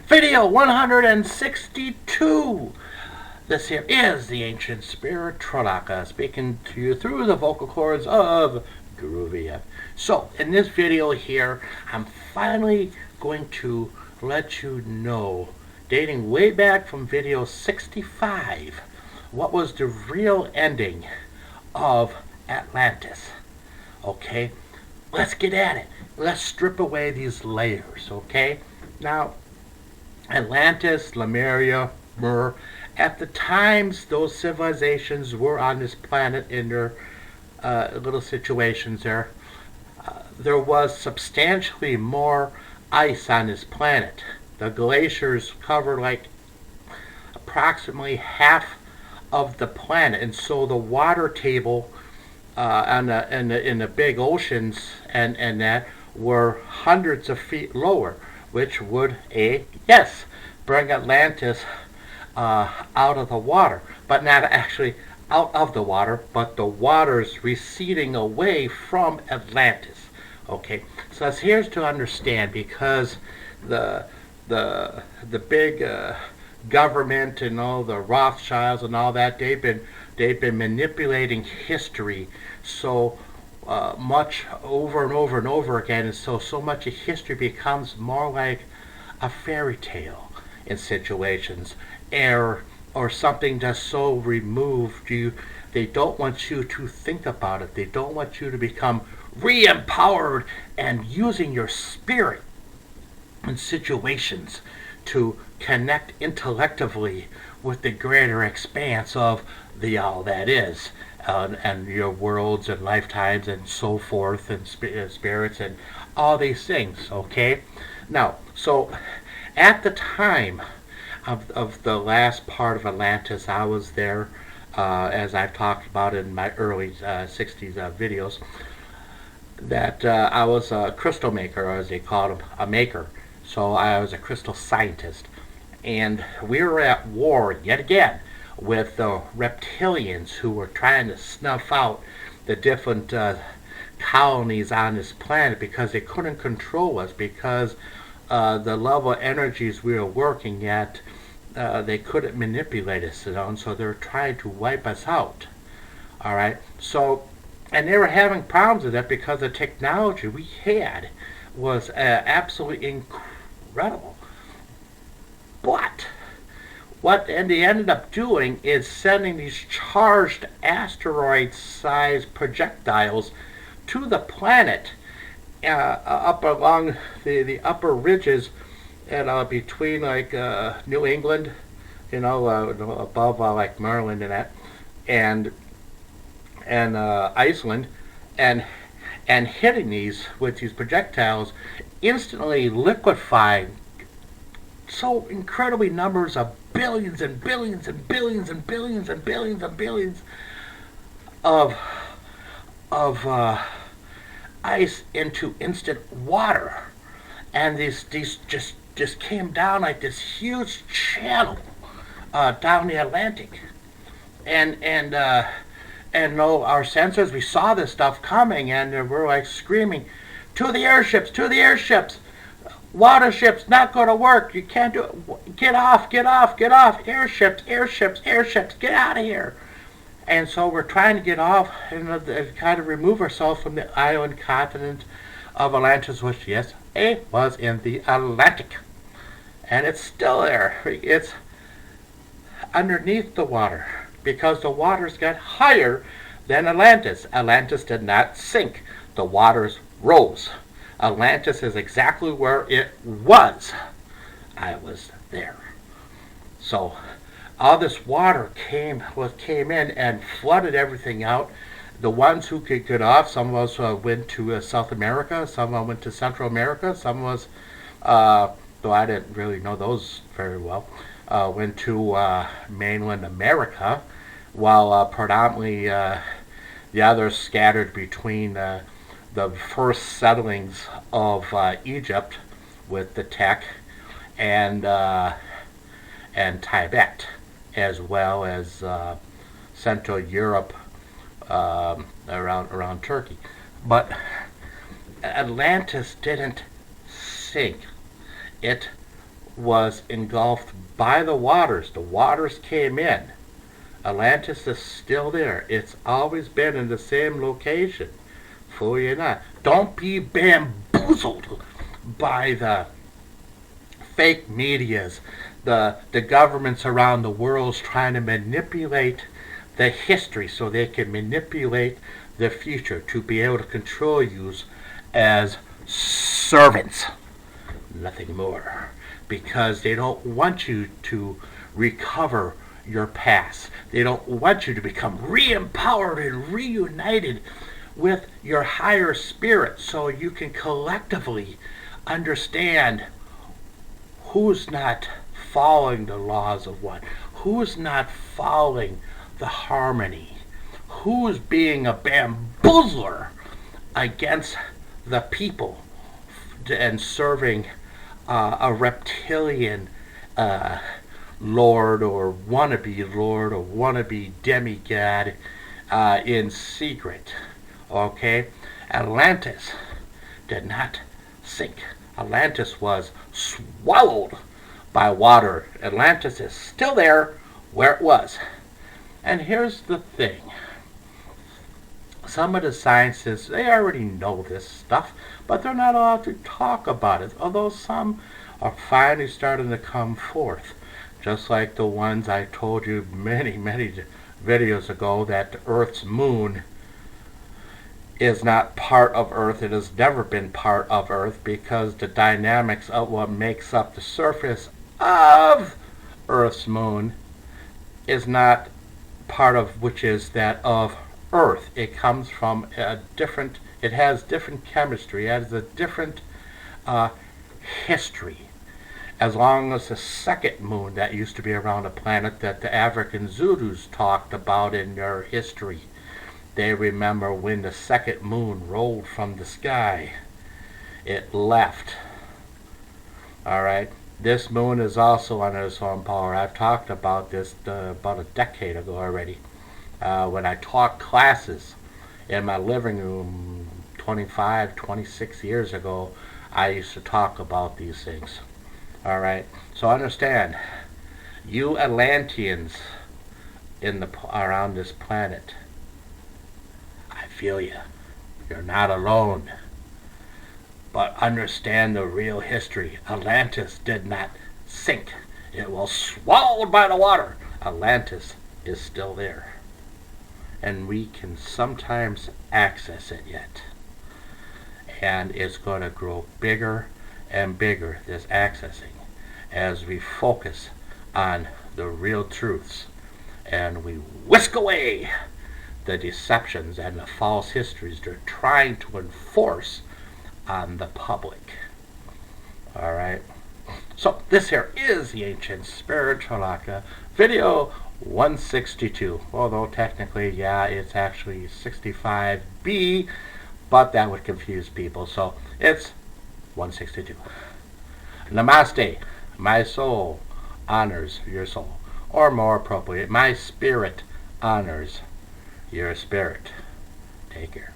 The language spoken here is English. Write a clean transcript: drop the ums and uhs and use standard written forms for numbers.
Video 162. This here is the Ancient Spirit Trolaka speaking to you through the vocal cords of Groovy. So, in this video here, I'm finally going to let you know, dating way back from video 65, what was the real ending of Atlantis. Okay, let's get at it. Let's strip away these layers, okay? Now, Atlantis, Lemuria, Ur, at the times those civilizations were on this planet in their little situations there, there was substantially more ice on this planet. The glaciers covered like approximately half of the planet, and so the water table in the big oceans and that were hundreds of feet lower, which would bring Atlantis out of the water, but not actually out of the water, but the water's receding away from Atlantis. Okay, so here's to understand, because the big government and all the Rothschilds and all that, they've been manipulating history so much over and over and over again, and so much of history becomes more like a fairy tale in situations, or something that's so removed they don't want you to think about it. They don't want you to become re-empowered and using your spirit in situations to connect intellectually with the greater expanse of the all that is, and your worlds and lifetimes and so forth, and spirits and all these things. Okay, now, so at the time of the last part of Atlantis, I was there, as I've talked about in my early 60s videos, that I was a crystal maker, or as they called them, a maker. So I was a crystal scientist, and we were at war yet again with the reptilians, who were trying to snuff out the different colonies on this planet, because they couldn't control us, because the level of energies we were working at, they couldn't manipulate us, and so they were trying to wipe us out. All right, so, and they were having problems with that because the technology we had was absolutely incredible. But what they ended up doing is sending these charged asteroid-sized projectiles to the planet, up along the upper ridges, and between like New England, above like Maryland and that, and Iceland, and hitting these with these projectiles, instantly liquefying so incredibly numbers of billions and billions and billions and billions and billions and billions of ice into instant water, and these just came down like this huge channel down the Atlantic, and no, our sensors, we saw this stuff coming, and we're like screaming, to the airships, water ships not going to work, you can't do it, get off, airships, get out of here. And so we're trying to get off and kind of remove ourselves from the island continent of Atlantis, which, yes, it was in the Atlantic. And it's still there. It's underneath the water, because the waters got higher than Atlantis. Atlantis did not sink. The waters rose. Atlantis is exactly where it was. I was there. So all this water came in and flooded everything out. The ones who could get off, some of us went to South America, some of us went to Central America, some of us, though I didn't really know those very well, went to mainland America, while predominantly the others scattered between the first settlings of Egypt with the tech, and Tibet, as well as Central Europe, around Turkey. But Atlantis didn't sink. It was engulfed by the waters. The waters came in. Atlantis is still there. It's always been in the same location. Fool you not. Don't be bamboozled by the fake medias, the governments around the world trying to manipulate the history so they can manipulate the future to be able to control you as servants. Nothing more. Because they don't want you to recover your past. They don't want you to become re-empowered and reunited with your higher spirit so you can collectively understand who's not following the laws of one, who's not following the harmony, who's being a bamboozler against the people and serving a reptilian lord or wannabe demigod in secret. Okay? Atlantis did not sink. Atlantis was swallowed by water. Atlantis is still there where it was. And here's the thing. Some of the scientists, they already know this stuff, but they're not allowed to talk about it, although some are finally starting to come forth. Just like the ones I told you many videos ago that the Earth's moon is not part of Earth. It has never been part of Earth because the dynamics of what makes up the surface of Earth's moon is not part of which is that of Earth. It comes from a different, it has different chemistry, it has a different history. As long as the second moon that used to be around the planet that the African Zulus talked about in their history, they remember when the second moon rolled from the sky, it left. Alright, this moon is also under its own power. I've talked about this about a decade ago already. When I taught classes in my living room 26 years ago, I used to talk about these things. Alright, so understand, you Atlanteans around this planet, I feel you. You're not alone. But understand the real history. Atlantis did not sink. It was swallowed by the water. Atlantis is still there. And we can sometimes access it yet. And it's going to grow bigger and bigger, this accessing, as we focus on the real truths and we whisk away the deceptions and the false histories they're trying to enforce on the public. Alright? So this here is the Ancient Spiritualaka video 162. Although technically, yeah, it's actually 65B, but that would confuse people. So it's 162. Namaste. My soul honors your soul. Or more appropriate, my spirit honors your spirit. Take care.